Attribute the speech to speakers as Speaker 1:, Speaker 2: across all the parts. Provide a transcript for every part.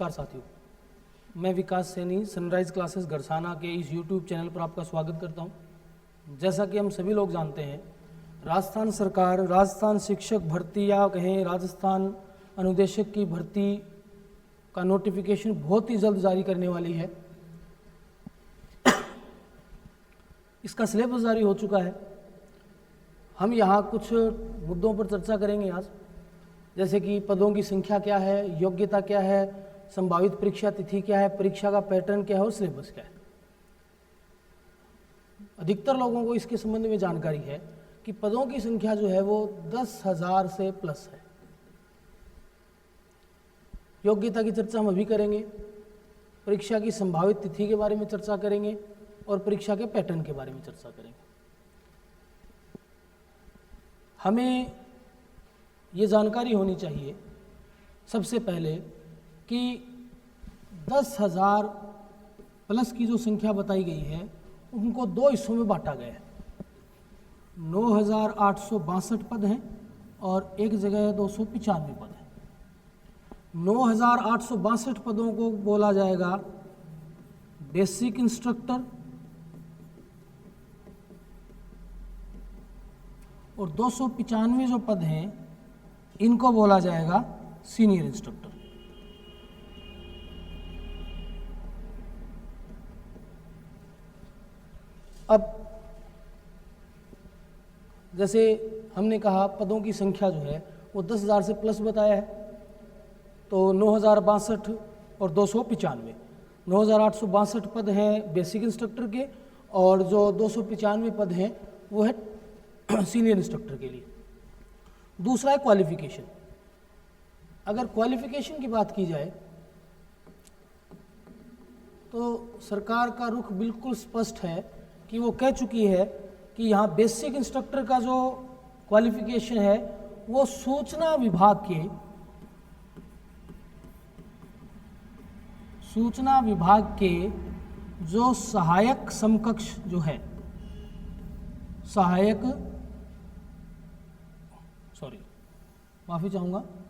Speaker 1: नमस्कार साथियों, मैं विकास सैनी सनराइज क्लासेस घरसाना के इस YouTube चैनल पर आपका स्वागत करता हूं। जैसा कि हम सभी लोग जानते हैं, राजस्थान सरकार राजस्थान शिक्षक भर्ती या कहें राजस्थान अनुदेशक की भर्ती का नोटिफिकेशन बहुत ही जल्द जारी करने वाली है। इसका सिलेबस जारी हो चुका है। हम यहाँ कुछ मुद्दों पर चर्चा करेंगे आज, जैसे कि पदों की संख्या क्या है, योग्यता क्या है, संभावित परीक्षा तिथि क्या है, परीक्षा का पैटर्न क्या है और सिलेबस क्या है। अधिकतर लोगों को इसके संबंध में जानकारी है कि पदों की संख्या जो है वो 10,000 से प्लस है। योग्यता की चर्चा हम अभी करेंगे, परीक्षा की संभावित तिथि के बारे में चर्चा करेंगे और परीक्षा के पैटर्न के बारे में चर्चा करेंगे। हमें ये जानकारी होनी चाहिए सबसे पहले कि 10,000 प्लस की जो संख्या बताई गई है उनको दो हिस्सों में बांटा गया है। 9,862 पद हैं और एक जगह 295 पद हैं। 9,862 पदों को बोला जाएगा बेसिक इंस्ट्रक्टर और 295 जो पद हैं इनको बोला जाएगा सीनियर इंस्ट्रक्टर। अब जैसे हमने कहा पदों की संख्या जो है वो 10,000 से प्लस बताया है, तो 9,062 और 295, 9,862 पद हैं बेसिक इंस्ट्रक्टर के और जो 295 पद हैं वो है सीनियर इंस्ट्रक्टर के लिए। दूसरा है क्वालिफिकेशन। अगर क्वालिफिकेशन की बात की जाए तो सरकार का रुख बिल्कुल स्पष्ट है कि वो कह चुकी है कि यहाँ बेसिक इंस्ट्रक्टर का जो क्वालिफिकेशन है वो सूचना विभाग के जो सहायक समकक्ष जो है,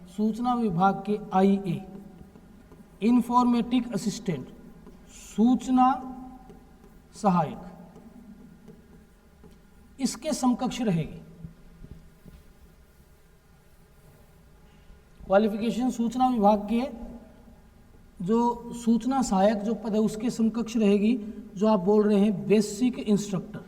Speaker 1: सूचना विभाग के IA इंफॉर्मेटिक असिस्टेंट, सूचना सहायक, इसके समकक्ष रहेगी। क्वालिफिकेशन सूचना विभाग के जो सूचना सहायक जो पद है उसके समकक्ष रहेगी, जो आप बोल रहे हैं बेसिक इंस्ट्रक्टर।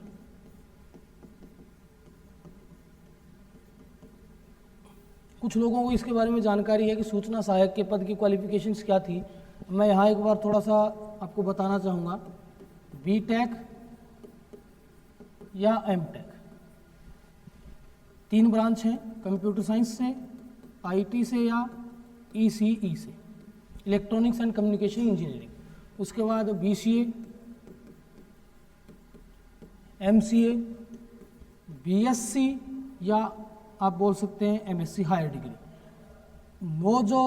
Speaker 1: कुछ लोगों को इसके बारे में जानकारी है कि सूचना सहायक के पद की क्वालिफिकेशंस क्या थी। मैं यहाँ एक बार थोड़ा सा आपको बताना चाहूँगा। BTech या MTech 3 ब्रांच हैं, कंप्यूटर साइंस से, IT से या ECE से, इलेक्ट्रॉनिक्स एंड कम्युनिकेशन इंजीनियरिंग। उसके बाद BCA, MCA, BSc या आप बोल सकते हैं MSc हायर डिग्री। वो जो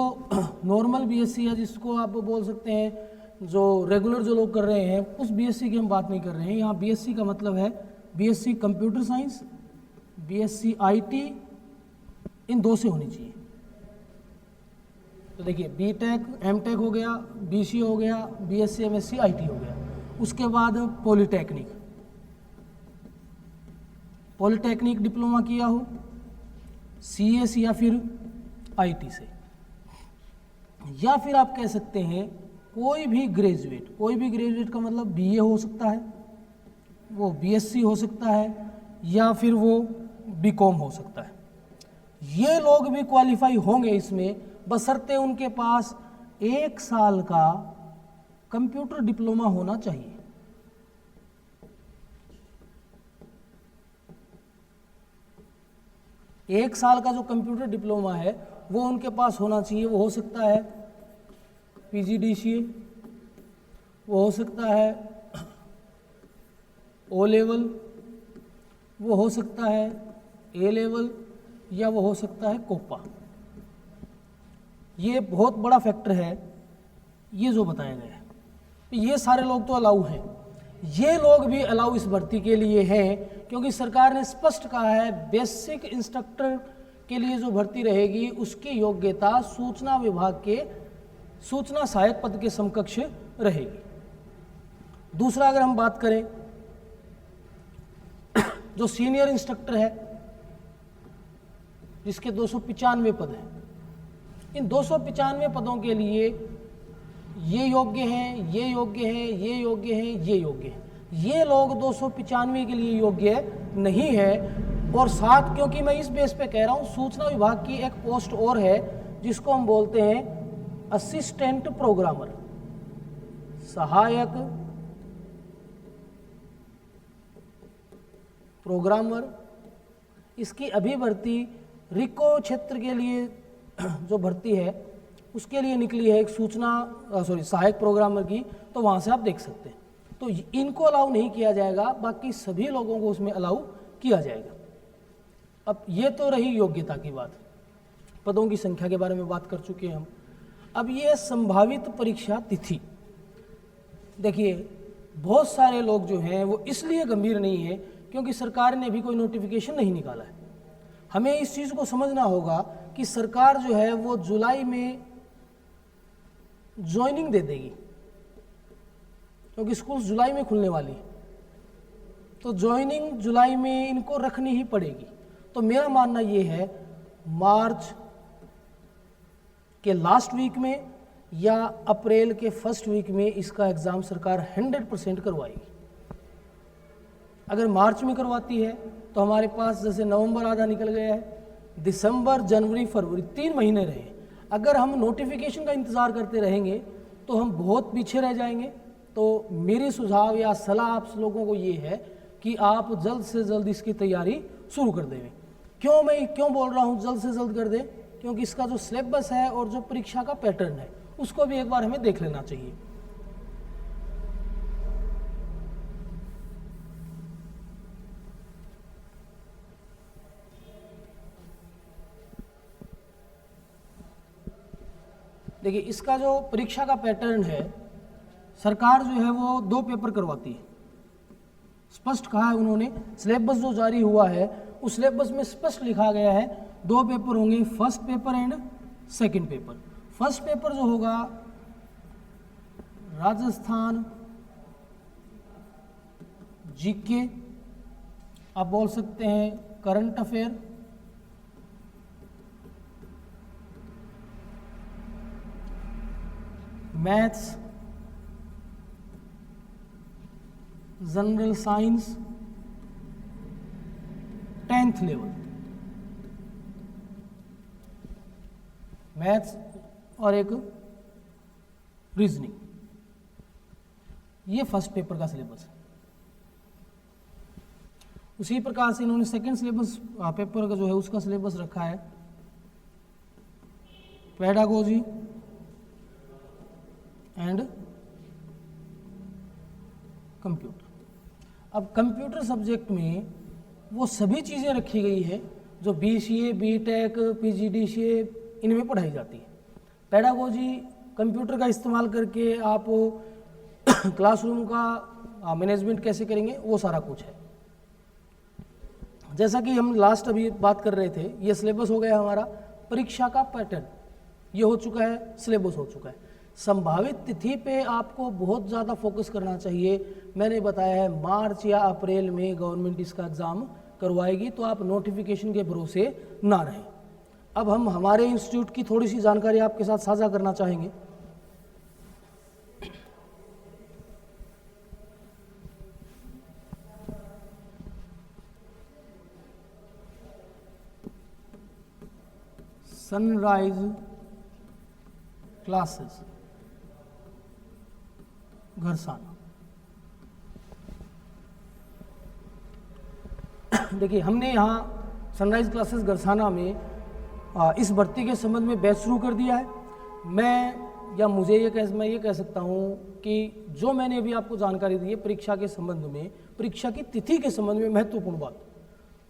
Speaker 1: नॉर्मल BSc है जिसको आप बोल सकते हैं जो रेगुलर जो लोग कर रहे हैं उस BSc की हम बात नहीं कर रहे हैं। यहाँ BSc का मतलब है BSc computer science, BSc IT, इन 2 से होनी चाहिए। तो देखिए BTech MTech हो गया, BCA हो गया, BSc MSc IT हो गया। उसके बाद पॉलिटेक्निक डिप्लोमा किया हो CS या फिर IT से, या फिर आप कह सकते हैं कोई भी ग्रेजुएट का मतलब BA हो सकता है, वो BSc हो सकता है या फिर वो BCom हो सकता है। ये लोग भी क्वालिफाई होंगे इसमें, बशर्ते उनके पास 1 साल का कंप्यूटर डिप्लोमा होना चाहिए। एक साल का जो कंप्यूटर डिप्लोमा है वो उनके पास होना चाहिए। वो हो सकता है PGDCA, वो हो सकता है O लेवल, वो हो सकता है A लेवल या वो हो सकता है कोपा। ये बहुत बड़ा फैक्टर है ये जो बताया गया है। ये सारे लोग तो अलाउ हैं, ये लोग भी अलाउ इस भर्ती के लिए हैं क्योंकि सरकार ने स्पष्ट कहा है बेसिक इंस्ट्रक्टर के लिए जो भर्ती रहेगी उसकी योग्यता सूचना विभाग के सूचना सहायक पद के समकक्ष रहेगी। दूसरा अगर हम बात करें जो सीनियर इंस्ट्रक्टर है जिसके 295 पद हैं, इन 295 पदों के लिए ये योग्य हैं, ये योग्य हैं, ये योग्य हैं, ये योग्य हैं। ये लोग 295 के लिए योग्य नहीं है। और साथ, क्योंकि मैं इस बेस पे कह रहा हूँ, सूचना विभाग की एक पोस्ट और है जिसको हम बोलते हैं असिस्टेंट प्रोग्रामर, सहायक प्रोग्रामर। इसकी अभी भर्ती रिको क्षेत्र के लिए जो भर्ती है उसके लिए निकली है एक सहायक प्रोग्रामर की, तो वहाँ से आप देख सकते हैं। तो इनको अलाउ नहीं किया जाएगा, बाकी सभी लोगों को उसमें अलाउ किया जाएगा। अब ये तो रही योग्यता की बात, पदों की संख्या के बारे में बात कर चुके हैं हम। अब ये संभावित परीक्षा तिथि, देखिए बहुत सारे लोग जो हैं वो इसलिए गंभीर नहीं है क्योंकि सरकार ने अभी कोई नोटिफिकेशन नहीं निकाला है। हमें इस चीज़ को समझना होगा कि सरकार जो है वो जुलाई में ज्वाइनिंग दे देगी, क्योंकि स्कूल जुलाई में खुलने वाली है, तो ज्वाइनिंग जुलाई में इनको रखनी ही पड़ेगी। तो मेरा मानना ये है मार्च के लास्ट वीक में या अप्रैल के फर्स्ट वीक में इसका एग्ज़ाम सरकार 100% करवाएगी। अगर मार्च में करवाती है तो हमारे पास जैसे नवंबर आधा निकल गया है, दिसंबर, जनवरी, फरवरी 3 महीने रहे। अगर हम नोटिफिकेशन का इंतज़ार करते रहेंगे तो हम बहुत पीछे रह जाएंगे। तो मेरी सुझाव या सलाह आप लोगों को ये है कि आप जल्द से जल्द इसकी तैयारी शुरू कर दें। मैं क्यों बोल रहा हूँ जल्द से जल्द कर दें? क्योंकि इसका जो सिलेबस है और जो परीक्षा का पैटर्न है उसको भी एक बार हमें देख लेना चाहिए। देखिए इसका जो परीक्षा का पैटर्न है, सरकार जो है वो 2 पेपर करवाती है। स्पष्ट कहा है उन्होंने, सिलेबस जो जारी हुआ है उस सिलेबस में स्पष्ट लिखा गया है 2 पेपर होंगे, first paper and second paper. First paper जो होगा राजस्थान जीके, आप बोल सकते हैं current affair, maths, general science 10th level, maths और एक रीजनिंग। ये फर्स्ट पेपर का सिलेबस है। उसी प्रकार से इन्होंने सेकंड सिलेबस पेपर का जो है उसका सिलेबस रखा है पेडागोजी एंड कंप्यूटर। अब कंप्यूटर सब्जेक्ट में वो सभी चीज़ें रखी गई है जो BCA, BTech, PGDCA इनमें पढ़ाई जाती है। पेडागोजी कंप्यूटर का इस्तेमाल करके आप क्लासरूम का मैनेजमेंट कैसे करेंगे वो सारा कुछ है। जैसा कि हम लास्ट अभी बात कर रहे थे, ये सिलेबस हो गया हमारा, परीक्षा का पैटर्न ये हो चुका है, सिलेबस हो चुका है। संभावित तिथि पे आपको बहुत ज़्यादा फोकस करना चाहिए। मैंने बताया है मार्च या अप्रैल में गवर्नमेंट इसका एग्ज़ाम करवाएगी, तो आप नोटिफिकेशन के भरोसे ना रहें। अब हम हमारे इंस्टीट्यूट की थोड़ी सी जानकारी आपके साथ साझा करना चाहेंगे। सनराइज क्लासेस घरसाना, देखिए हमने यहाँ सनराइज क्लासेस घरसाना में इस भर्ती के संबंध में बैच शुरू कर दिया है। मैं ये कह सकता हूँ कि जो मैंने अभी आपको जानकारी दी है परीक्षा के संबंध में, परीक्षा की तिथि के संबंध में महत्वपूर्ण बात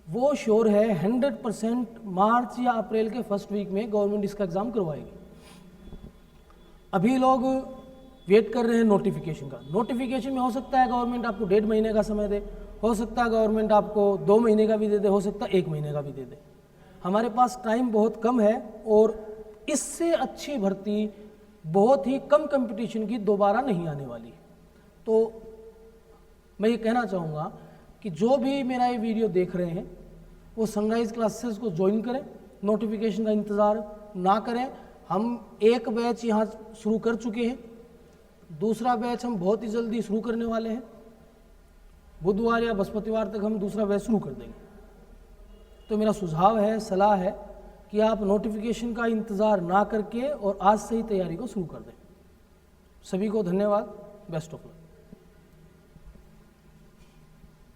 Speaker 1: वो श्योर है 100% मार्च या अप्रैल के फर्स्ट वीक में गवर्नमेंट इसका एग्ज़ाम करवाएगी। अभी लोग वेट कर रहे हैं नोटिफिकेशन का। नोटिफिकेशन में हो सकता है गवर्नमेंट आपको 1.5 महीने का समय दे, हो सकता है गवर्नमेंट आपको 2 महीने का भी दे दे, हो सकता है 1 महीने का भी दे दे। हमारे पास टाइम बहुत कम है और इससे अच्छी भर्ती बहुत ही कम कंपटीशन की दोबारा नहीं आने वाली है। तो मैं ये कहना चाहूँगा कि जो भी मेरा ये वीडियो देख रहे हैं वो सनराइज क्लासेस को ज्वाइन करें, नोटिफिकेशन का इंतज़ार ना करें। हम एक बैच यहाँ शुरू कर चुके हैं, दूसरा बैच हम बहुत ही जल्दी शुरू करने वाले हैं। बुधवार या बृहस्पतिवार तक हम दूसरा बैच शुरू कर देंगे। तो मेरा सुझाव है, सलाह है कि आप नोटिफिकेशन का इंतज़ार ना करके और आज से ही तैयारी को शुरू कर दें। सभी को धन्यवाद। Best of luck.